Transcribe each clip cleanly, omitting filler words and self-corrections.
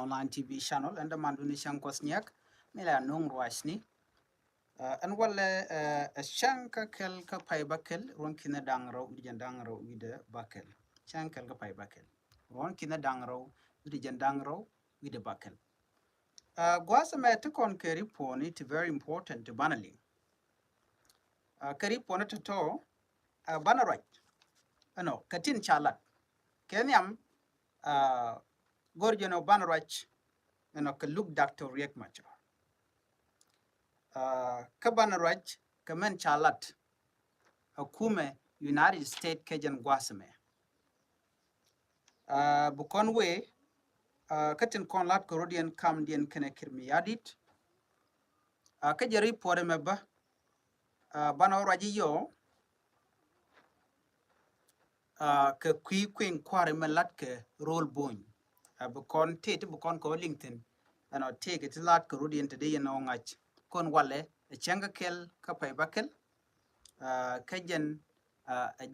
online TV channel and the manduni shankosniak mila nung ruashni and wale a shanka kel ka pai bakel ron kina dangro udijan dangro wide bakel shankel ka pai bakel ron kina dangro udijan dangro wide bakel gwasa me to kon keri poni it very important to banali keri poni to banaraj ano katin chalat kenyam gorjono banaraj ka look Dr. Riek Machar ka banaraj kamen chalat akume United States kejan gwasame bukon we katin kon lat korodian kam dien kene kirmi yadit ka jari pore meba banaraj yo ka queen kware melat ke role boy bukon tete bukon ko LinkedIn ano take it lat korodian today no ngach kon wale chenga kel ka pay bakel kajen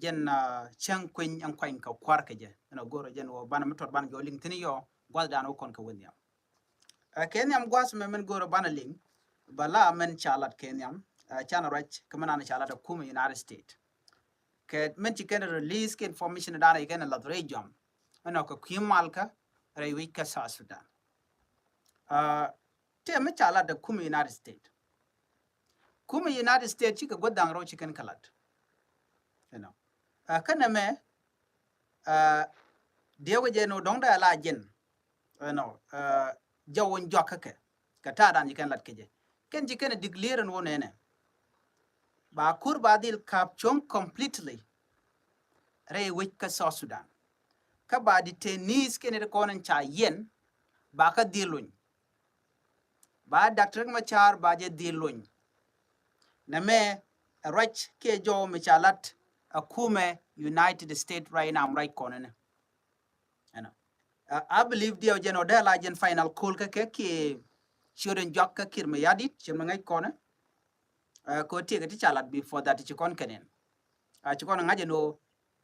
jen chang queen an kwain ka kwar keje ano goro jen wo bana metot ban jo LinkedIn yo gwal dan o kon ka wonyam kenyam gwas men goro bana ling bala men chalat kenyam chana rach kamana na chalat kuma United States ke men chiken release ke information dana igen la rejam ano ko kimalka rewi ka sa Sudan te me chalat da kuma United States kuma United States chika godang ro chiken kalat you know kana me dewe je no dongda la jen you know jawon jokake ka ta dan yikan lat keje ken jiken declare no nene ba kur badil caption completely re wich ka so Sudan ka ba di tenis ken re konen cha yen ba ka dilun ba Dr. Machar ba je dilun na me rach ke jo me chalat akume United States right now right konen you know I believe the gen odel agent final call ke shouldn't jok ka kirme yadit chema ngai konen ko tie ti chalat before that chi kon kenen chi kon ngaje no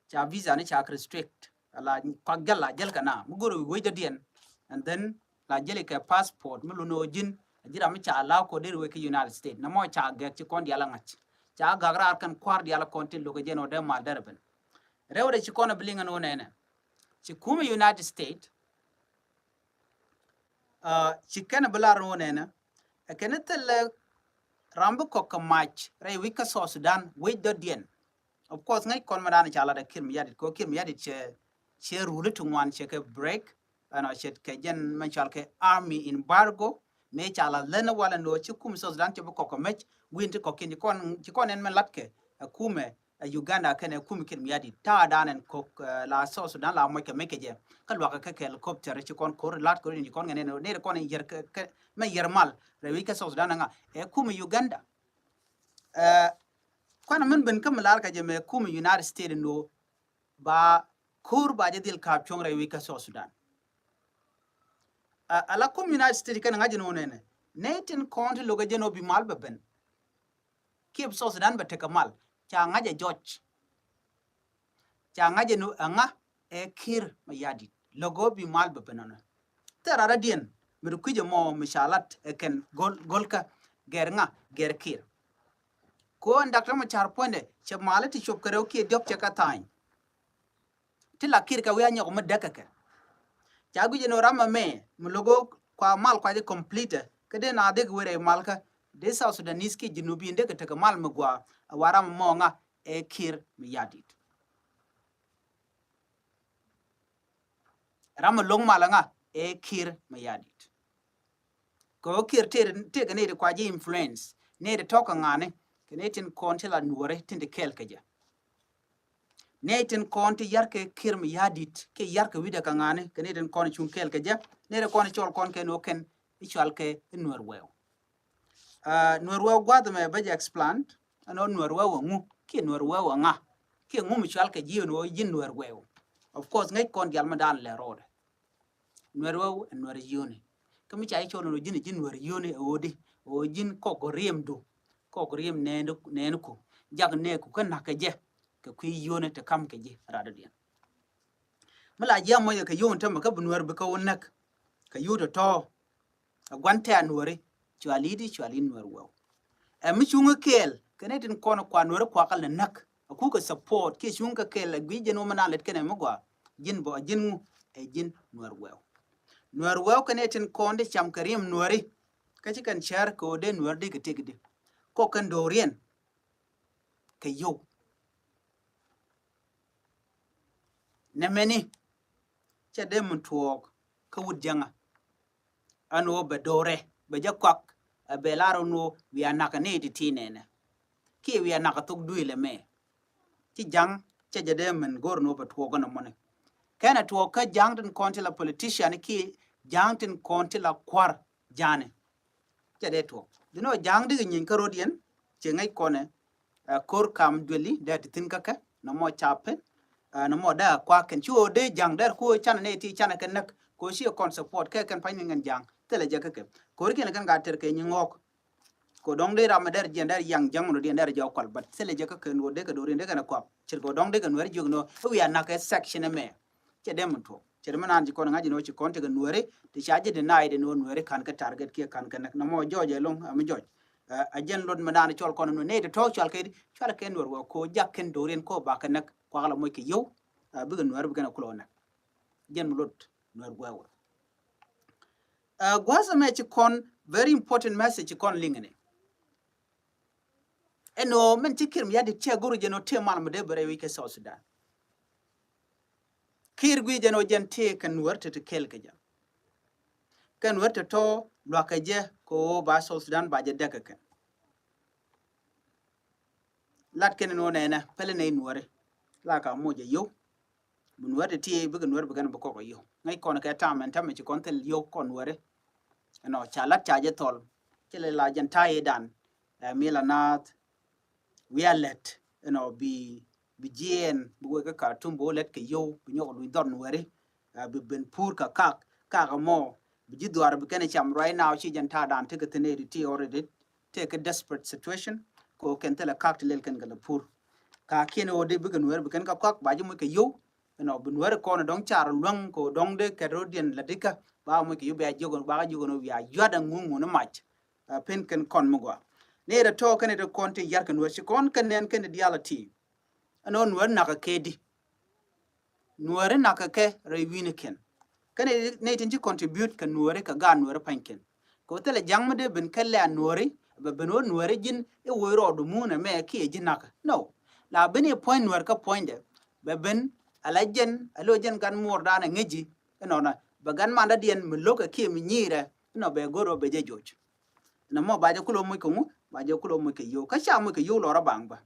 cha visa ni cha restrict la kwa gala jel kana mugoro we dien and then la jele ke passport muluno jin jira mi cha la ko der we ke United States na mo cha ge chi kon dia la ngach cha gagra kan kwar dia la kontin lo ke jeno de mal derben rewre chi kon blinga no nene chi kuma United States chi kana blar no nene kene tel rambu ko ka match re we ka so Sudan we dien of course ngai kon madana chala da kirmi yadit ko kirmi yadit che rule to one che ke break ano che ke jen man chal ke army embargo me chala lena wala no chi kum so Sudan che ko match win ko kin kon en man latke akume Uganda kene kum kirmi yadit ta danen ko la so Sudan la mo ke meke je ka lwa ka ke helicopter chi kon ko lat ko ni kon ngene ne kon yer ke me yer mal re wi ka so Sudan nga kum Uganda kwana min ben kam lar ka jeme kum United States no ba kur ba je dil ka chong rewi ka so Sudan ala kum United States kan ngaji no nene netin konti loga je no bi mal beben kib so Sudan ba te kamal cha ngaje George cha ngaje no anga kir ma yadi logo bi mal beben na terara dien mir kuje mo mishalat ken golka gernga gerkir ko Dr. Machar ponde che malati chop kare okie diop che katany ti la kir ka we anyo mo dakaka cha guje no rama me mlogo kwa mal kwa de complete kede na de were malka de South Sudanese ki jinubi de ka mal mgwa waram mo nga kir mi yadit rama long malanga kir mi yadit ko kir te ne de kwa ji influence ne de toka ngane kenetin konti la nuore tinde kelkeje netin konti yarke kirm yadit ke yarke wida kangane kenetin konti chun kelkeje nere konti chol kon ke no ken ichwal ke nuor wew gwad me baje explant ano nuor wew ngu ke nuor wew nga ke ngu mi chwal ke ji no yin nuor wew of course ngai kon dial madan le rode nuor wew nuor yone kemi chai chol no jin nuor yone odi o jin ko goremdo ko riem nenu ko jag ne ko kan ka je ka ku yone te kam ke je rada dia mala je mo ke yon te ka bunwer be ka wonak ka yuto to gwante anwore chwali di chwali nwar wew mi chunga kel kenetin kono kwa nwore kwa kal nak ku ka support ke chunga kel gwi jeno manalet kene mugwa jin bo jin e jin nwar wew kenetin konde cham karim nwore ka chikan char ko de nwar di ketegde ko kan dorien ke yo nemeni chade mun tuok ka wud janga ano be dore be jakwak be laro no wi anaka ne ti tinene ki wi anaka tok duile me ti jang che jade mun gor no be tuok no mone kana tuok ka jang den konti la politician ki jang tin konti la kwar jane chade tuok dino jang di nyin ka rodien che ngai kone kor kam dweli da tin kaka no mo chape no mo da kwa ken chuo de jang der ko chan ne ti chan kan nak ko shi kon support ke kan panin ngan jang tele je ke ko ri kan ga ter ke nyok ko dong de ram der jen der yang jang no de der jo kol bat tele je ke no de ka do de kan ko chir ko dong de kan wer jug no wi an nak section me che dem to che man an ji ko ngaji no chi kon te kan were ti chaje de nai de no were kan ka target ke kan kan no mo joje long am joj a jen lod madana chol kono no ne de to chol ke nor ko jakken doren ko ba kan nak ko ala moy ke yow bi gan war bi gan ko nak jen lod nor gwawo gwaza me ci kon very important message kon lingene eno men ci kirim yadi che guru jeno te mal mo de bare wi ke South Sudan kir gwi jeno jen te kan warte te kel ke jam kan warte to lo ka je ko ba South Sudan ba je daga kan lat ken no ne na pele ne nuore la ka mo je yo mun warte ti bi gan war bi gan ko yo ngai kon ka ta men ta me ci kon tel yo kon wore no chalat chaje tol chele la jan taye dan milanat wialet bi jien bu ka kartum bo let ke yo bi nyok lu don wore bi ben pur ka ka mo bi jidwar bi kene cham right now chi jan ta dan te ke tene ti already take a desperate situation ko ken tele kak lel ken gala pur ka ken o de bi gan wer bi ken ka kak ba ji mo ke yo bi wer ko no dong char lwang ko dong de ke rodien ladika ba mo ki be jogon ba jogon wi a yada ngungu no mach pen ken kon mugwa ne da to ken de kon te yar ken wer kon ken nen ken diality anon wer na ka kedi nuore na ka ke rewine ken ne tin ji contribute kan nuore ka ga nuore panken ko tele jangmade ben kelle an nuore be beno nuore jin e woro do muna me ki jin naka no la beni point nuore ka point de be ben alajen alojen kan mur dana ngeji enona bagan manda dien mloka ki mi nyire no be goro be je joj na mo ba je kulo mo ko mu ba je kulo mo ke yo ka sha mo ke yo lora bangba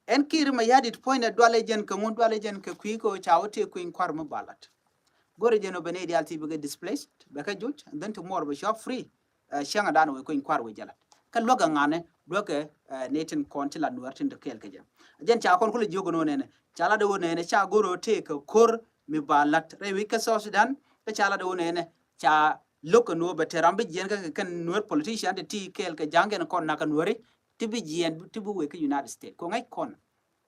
en kir ma yadi point dwale jen ko mu dwale jen ke kwi ko chawote ko in kwar mo balat gore jeno be ne dialti be displaced be ka joj and then tomorrow be shop free shanga dano ko in kwar we jala ka loga ngane doke netin kontila nuartin de kel ke jen cha kon kulo jogo no nene chala de wonene cha goro te ko kor mi balat rewi ka South Sudan ka chala de wonene cha loko no beterambe jen ka kan nuer politician de ti kel ka jangen kon na kan wori tibi jen tibu we ka United States ko ngai kon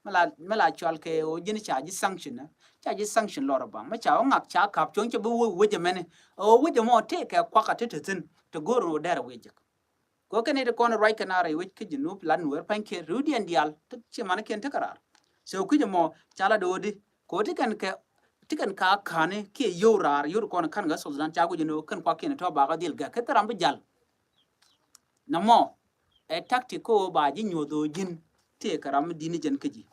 mala chal ke o jini cha ji sanction loro ba ma cha o ngak cha kap chon che bu we je mene o we je mo te ka kwa ka te tin to goro dara we je ko kene de kon right kanare we ke jinu plan nuer panke rudi ndial te che man ken te karar so ku je mo chala do di ko tikan ka kane ke yorar yor kon kan ga Sudan chago jino kan kwa ken to ba ga dil ga ketaram bi jal namo e tactico ba ji nyodo jin te karam dini jen keji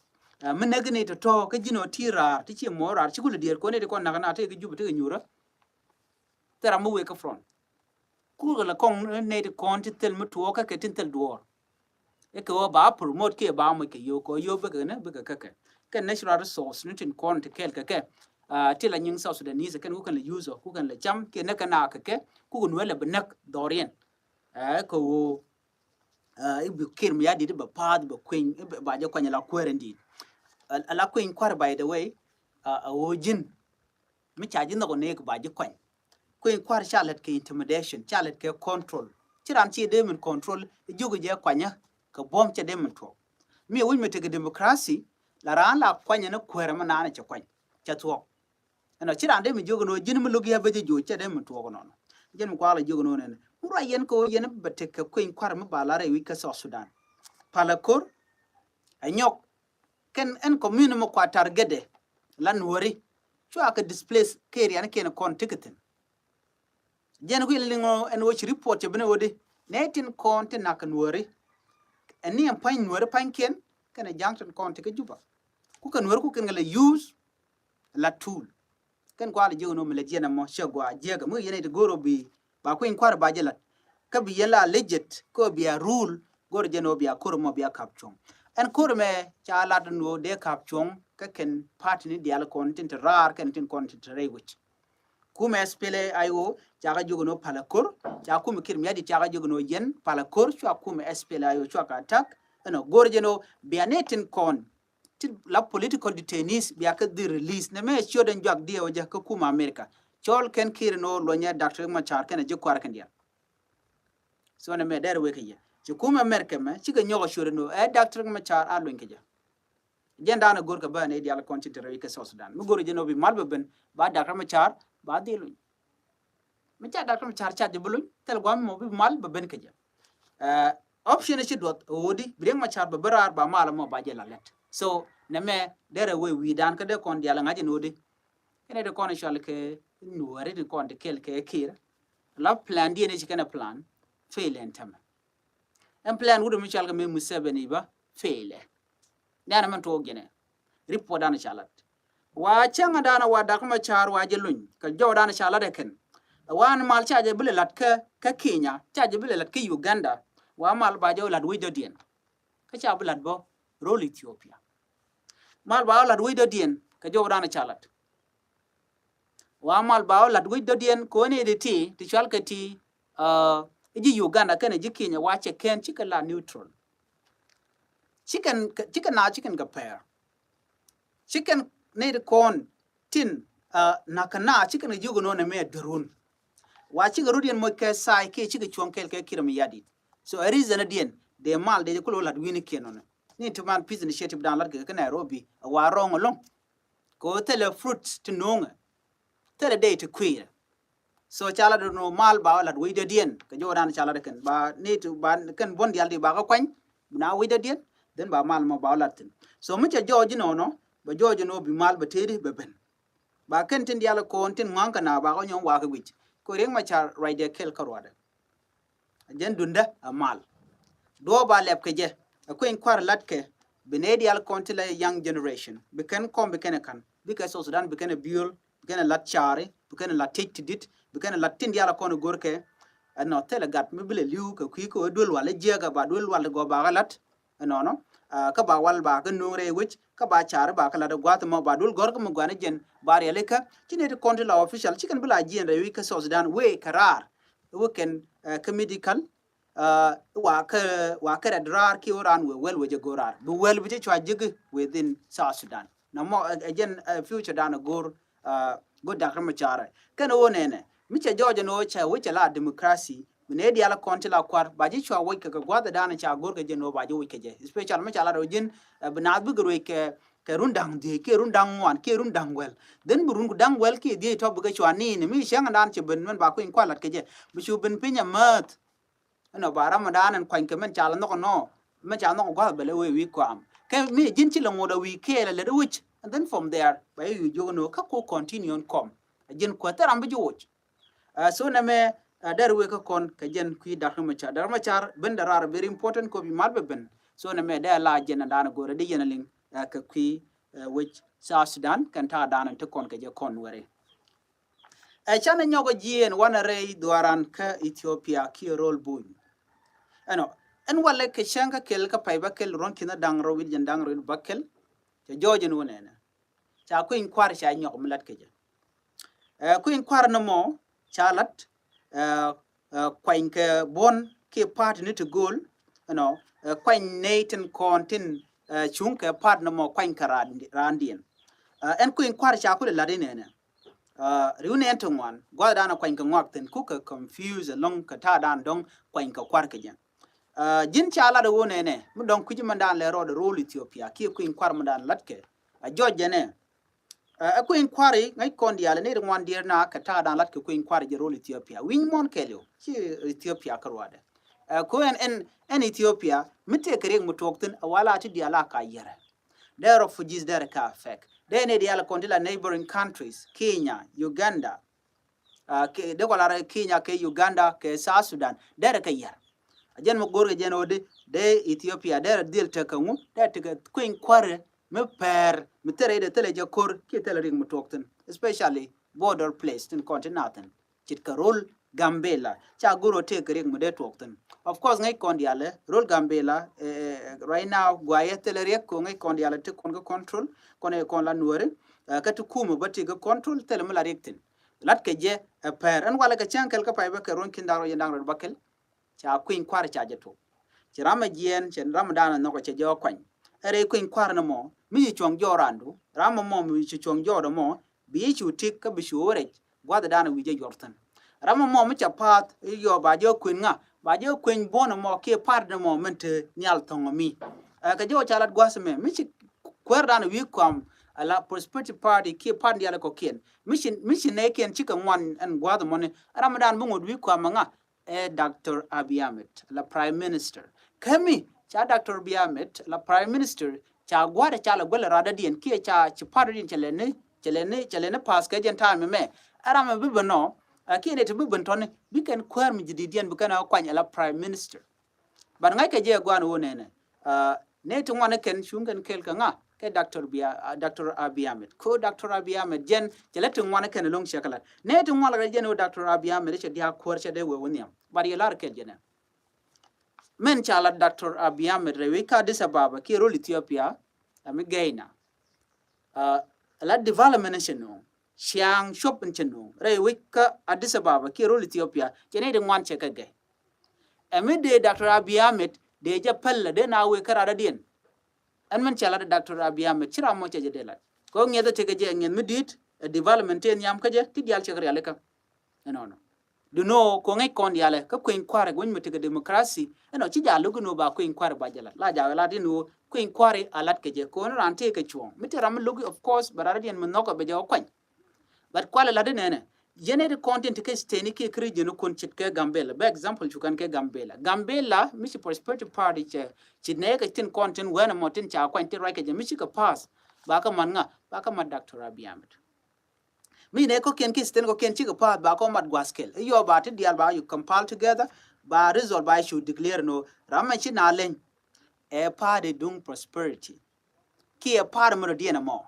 menegne to ke jino tira ti che morar chi kul dier ko ne de kon na te ke jubu te nyura teram we ka front ku la kon ne de kon ti tel mu to ka ke tin tel duor e ko ba promote ke ba mo ke yo ko yo be ne be ka ke natural resource nitin kon te kel ke tila nying South Sudanese kan ku kan le user ku kan le cham ke ne kana ke ku nu le benak dorien ko ibu kirm ya di ba pad ba queen ba je kwanya la kwerendi ala queen kwar by the way wojin mi chaji no ne ba je kwany queen kwar chalet ke intimidation chalet ke control tiran chi de min control jugo je kwanya ka bom che de min to mi won mi te democracy la ran la kwanya na kwere ma na che kwany cha to no chirande mi jogo no jin mi logi abeje jo cha de mi to no jen mi kwala jogo no ne mura yen ko yen bete ka kuin kwar mi balare wi ka so Sudan palakor anyok ken en commune mo kwa targede lan wori chwa ka displace keri an ken kon ticketing jen ko lingo en wo report bene wodi netin kon te nakan wori eni en pan wori pan ken kana junction kon te juba ku kan wori ku ken la use la tool ken kwala jogo no mele jena mo shagwa jega mo yene de goro bi ba kuin kwar ba jelat ka bi yela legit ko bi a rule gor jeno bi a kurmo bi a kapchong en kurme cha ladun wo de kapchong ka ken party ni dial content rar ken tin content rewich kuma spele ayo chaga jogo no palakor cha kuma kir miadi chaga jogo no yen palakor chwa kuma spele ayo chwa ka attack no gor jeno bi anetin kon la political detainees bi aka di release ne me choden jog dia waja ka kuma America chol ken kir no lonya Dr. Machar ken je kwar ken dia so ne me der we ke ci kuma America me ci ga nyogo shore no Dr. Machar a loñ ke ja jenda na gor ka ba ne dia la concentrate ke so Sudan mu gor je no bi malbe ben ba Dr. Machar ba di loñ mi cha Dr. Machar cha de buluñ tel gom mo bi mal ba ben ke ja option ci dot wodi bi Machar ba barar ba mala mo ba je la let so neme dere we dan ka de kon dia la ngaji nodi ene de kon shal ke nuare de kon de kel ke kira la plan di ne ci kana plan fail entama en plan wudo mi shal ka me musebeni ba fail dana man to gene report dana shalat wa changa dana wa da kuma char wa je luñ ka jaw dana shalade ken wan mal chaje bile lat ka Kenya chaje bile lat ka Uganda wa mal ba jaw lat wi do dien ka cha bile lat bo role Ethiopia mal ba lat wi do dien ka jaw dana chalat wa mal ba lat wi do dien ko ne de ti chal ka ti ji Uganda kana ji Kenya wa che ken chika la neutral chicken ga pair chicken ne de kon tin nakana chicken jugo no ne me drone wa chiga rudien mo ke sai ke chiga chonkel ke kiram yadi so a reason dien de mal de ko lat wini kenon ni to man peace initiative dan lat ke Nairobi wa rong long ko tele fruit to nonga tele day to queer so chala do no mal ba lat wi de dien ke jodan chala de ken ba ni to ba ken bon dial di ba ka kwany na wi de dien den ba mal mo ba lat so mu cha joji no ba joji no bi mal ba tedi be ben ba ken tin dial ko tin nganka na ba ko nyon wa ka wich ko reng ma char right de kel karwada den dunda amal do ba lep ke je ko en kwar lat ke benedi al kontile young generation be ken kom be ken kan be ka so Sudan be ken biol be ken lat chare be ken lat tidit be ken lat tin dial ko no gorke no tele gat me bile liu ka ko dol wala jega ba dol wala go ba galat no ka ba wal ba ka nure wich ka ba char ba kala da gwat mo ba dul gorko mo gwana jen bar yaleka tine de konti la official chicken bila jien rewi ka so Sudan we karar we ken medical wa ka drar ki oran we wel we gorar bu wel bi chwa jig within South Sudan no mo again future dana gor go da kama chara kana wonene mi cha George no cha we cha la democracy ne dia la konti la kwar ba ji chwa we ka gwada dana cha gor ga jeno ba ji we ke je special ma cha la rojin bna bu gro ke rundang de ke rundang wan ke rundang wel den burun ku dang wel ke die to bu ga chwa ni mi shang dan che ben men ba ku in kwalat ke je bu chu ben pinya mat no ba ramadan en kwan ke men cha la no men cha no gwa bele we wi kwam ke mi jin chi la ngoda wi ke la le which and then from there ba you jo no ka ko continue on kom jin ko taram bu jo so na me dar we ka kon ka jen ku dar ma char ben darar very important ko bi malbe ben so na me da la jen dana gore de yen ling ka ku which South Sudan kan ta dana to kon ka je kon wore chana nyogo jien wana rei duaran ka Ethiopia ki rol bun ano en wale ke shanka kel ka pay bakel ron kina dangro wil jen dangro bakel je jojen wonena cha ku in kwar sha nyog mlat ke je ku in kwar no mo chalat kwain ke bon ke part ni to goal no kwain naten kontin chung ke part no mo kwain karandien en ku in kwar cha ku la dinene riune entongwan gwada na kwain ka ngwakten ku ka confuse long ka ta dan dong kwain ka kwar ke jan jin chala de wone ne mu don kuji mandan le ro de role Ethiopia ki ku in kwar mandan latke a jojje ne a queen quarry ngai kondia le ne ngwan dir na ka ta dan lat ka queen quarry je role Ethiopia win mon kelio chi Ethiopia karwade ko en Ethiopia mitte kereng mutokten wala ti diala ka yere there are refugees there ka affect they ne diala kondila neighboring countries Kenya Uganda de ko lara Kenya ke Uganda ke South Sudan there ka yere ajen mo gorge jen ode de Ethiopia there deal te kangu there te queen quarry me per me tere de tele je kor ki tele ring mutokten especially border place in continental chit karol Gambela cha guro te ring mude tokten of course ngai kondiale rol Gambela right now gwaye tele rek ko ngai kondiale te kon control kone kon la nuore ka tu kuma bati ga control tele mala rektin lat ke je per an wala ka chankel ka paybe ka ron kindaro yendang bakel cha queen kwar cha jeto ci rama jien chen rama dana no ko che jo kwan ere queen kwar no mo mi chong jo randu rama mo mi chong jo do mo bi chu tik ka bi shure gwa da dana wi je yortan rama mo mi cha pat yo ba jo queen nga ba jo queen bono mo ke par no mo mente nyal tongo mi ka jo cha lat gwasme mi chi kwar dana wi kwam ala prosperity party ke par dia ko ken mission ne ken chi ka ngwan an gwa da mo ne rama dan bu ngod wi kwam nga Dr. Abiy Ahmed, la Prime Minister. Kami cha Dr. Abiy Ahmed, la Prime Minister, cha gwada cha la gwala rada dien kia cha chiparo dien chalene pas ka jen time me. Ara me bibano, kia ne tibibon tone, biken kwer mi jididian bukana kwanya la Prime Minister. But ngai ka je gwan wone ne. Ne to ngwana ken shungen kel ka nga ke Dr. Abiy Ahmed. Ko Dr. Abiy Ahmed jen jeletu ngwana ken long shakala. Ne to ngwana jen Dr. Abiy Ahmed che dia kwor che de we woniam. But ye lar kel jena. Men chala Dr. Abiy Ahmed rewika Addis Ababa ki role Ethiopia ami gaina. La development cheno. Siang shop cheno. Rewika Addis Ababa ki role Ethiopia jene de ngwan che ka ge. Ami de Dr. Abiy Ahmed de ja pella de na we karada dien an man chala Dr. Abiy Ahmed chira mo che de la ko ngeda te je ngen midit development en yam kaje ti dial che yale ka no du no ko ngai kon yale ka ko en kware gon mete democracy no chi ja lugu no ba ko en kware ba jala la ja la dinu ko en kware alat ke je ko ran te ke chuo mete ram lugu of course barara dien man no ko be jo kwan but kwale la de nene genere content ke steni ke kri jeno kon chit ke Gambela ba example chukan ke Gambela mishi prosperity party che chine ke tin content wana motin cha kwa tin right ke je mishi ka pass ba ka man nga ba ka ma Dr. Abiy Ahmed mi ne ko ken ki sten ko ken chi ka pass ba ko mat gwaskel yo ba ti dial ba you compile together ba result ba should declare no ramma chi na len e party dung prosperity ki e party mo di na mo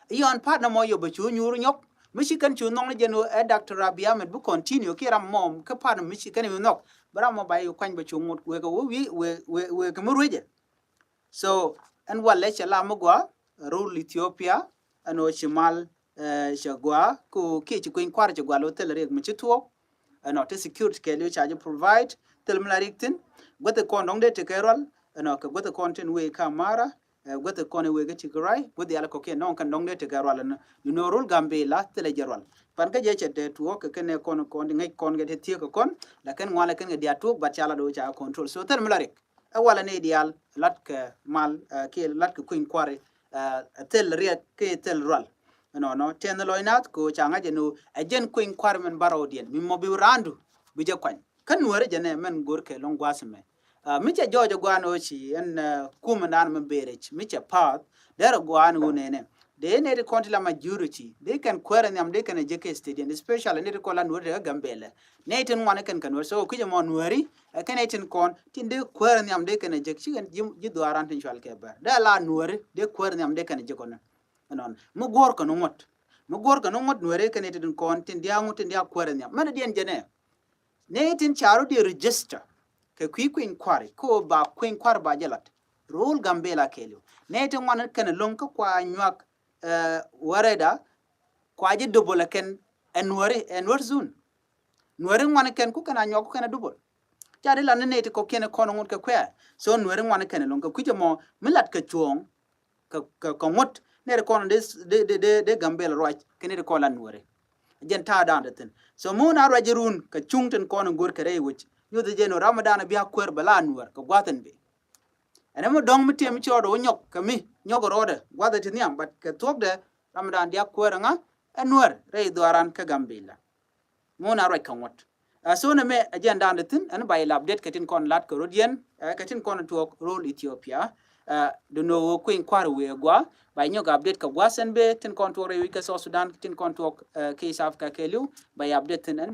yo an part na mo yo ba chu nyuru nyok Michigan chu nong jeno Dr. Abiy Ahmed bu continue ki ram mom ka pan Michigan you nok bara mo bay kwan ba chu ngut we ko we ka murweje so and wala cha la mo gwa rule Ethiopia ano chimal shagwa ku ki chi kuin kwar cha gwa lo tel rek mi chi tuo ano te security ke lo cha provide tel mlariktin gote ko ndong de te kerol ano ka gote content we kamara gote kone we gati gray gode ala ko ken non kan dong de te garwala no rul Gambela tele jarwal pan ka je te tuo ke ken kon ngai kon ge te ko kon la ken ngala ken ge dia tuo ba chala do cha control so tel mlarik wala ne dial lat ke mal ke lat ke kuin kware tel ria ke tel ral no ten loinat ko changa je no ajen kuin kware men barodien mi mo bi randu bi je kwan kan wore je ne men gor ke long gwasme micha jojo gwano chi en kuma nan me berech micha path there gwano nene de ne de kontila majority they can query them they can JK stadium especially ne ko lan wore Gambela ne tin wane kan so kuje mon wori kan ne tin kon tin de query them they can JK chi ji do aran tin chwal ke ba da la nuori de query them they can JK non mu gor ko no mot nuore kan ne tin kon tin dia ngutin dia query them man dien jene ne tin charo de register ke queen kwari ko ba queen kwar ba jalat rule Gambela kelio nete ngwan ken lonka kwa nyak wareda kwa je double ken enwar zone nwari ngwan ken ku kana nyak kana double jare lan nete ko ken kono ngut ke kwa so nwari ngwan ken lonka ku je mo milat ke chuong ka ngut ne ko de Gambela right ken de ko lan nwari jen ta dan den so mo na rajirun ka chungten kono gur kare wuch yude jeno Ramadan biya kwer bala nuwer ko gwaten be ene mo dong mitem chodo nyok kami nyogorode gwada tiniam but ke tokde ramadan dia kuaranga anwar rei duaran ka gambila mona roi kanwat so na me agenda andatin an bay update katin kon lat ko rodien katin kon to role Ethiopia do no queen kwarwe gwa bay nyog update ka gwasen be tin kon to rewi ka Sudan tin kon to ke South ka kelu bay update tin